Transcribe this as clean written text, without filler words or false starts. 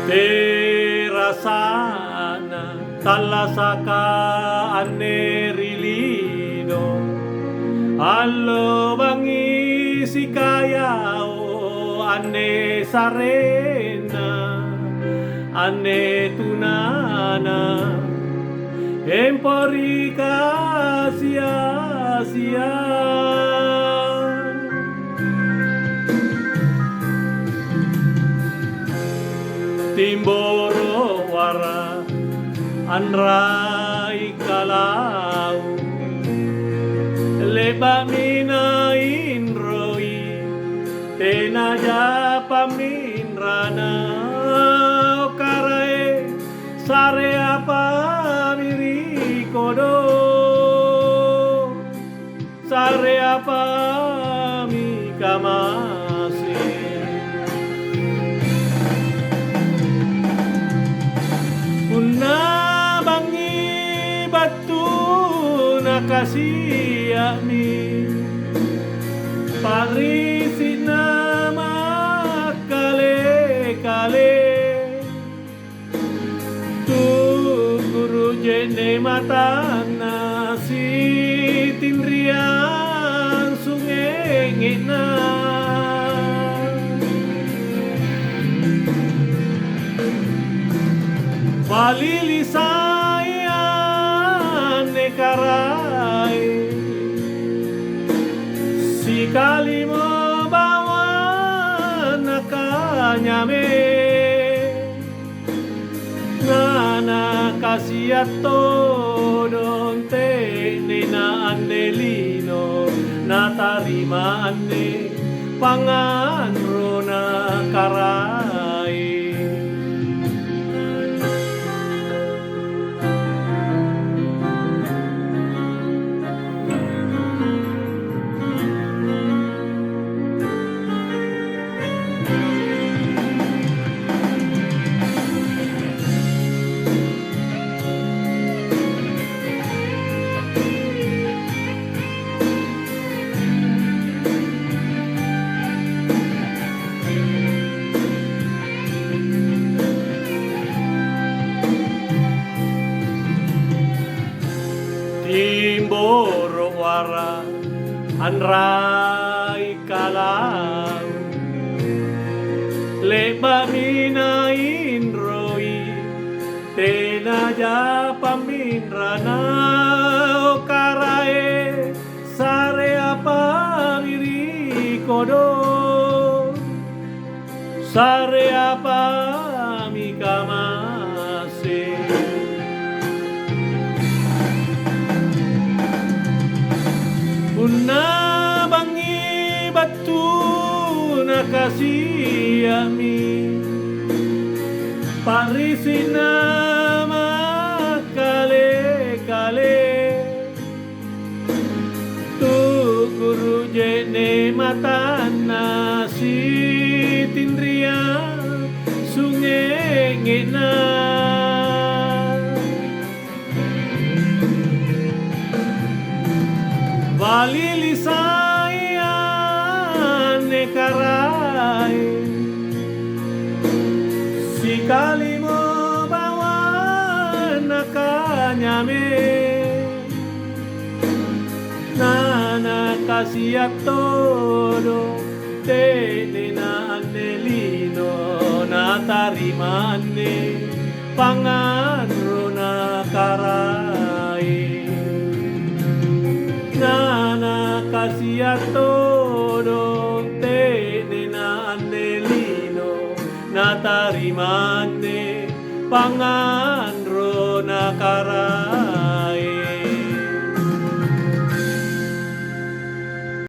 Te rasana talasaka anerilino allo bangi si kayao ane sarena ane tunana emporika sia-sia. Timboro wara anrai kalau leba mina inroi tenaja paminrana okarae sare apa miri kodo sare apa mi kamase Una bangi batu nakasih mi parisi nama kale tu guru jene mata nasi tindrian sungai ngina walili saya nekarai si kali membawa nakanyame nana kasiato donte nena andelino natarima ane pangan rona karai. Timboro wara anrai kalau leba mina inroi tenaja paminrana okarae sare apa miri kodo sare apa mi kamase Una bangi batu nakasih mi parisi nama kale tu guru jene mata nasi tindrian sungai ngena walili saya nekarai si kali membawa nakanyame nana kasiato tenena anelino natarima ane pangan rona karai nana kasiato tenena anelino natarimane pangan rona karai.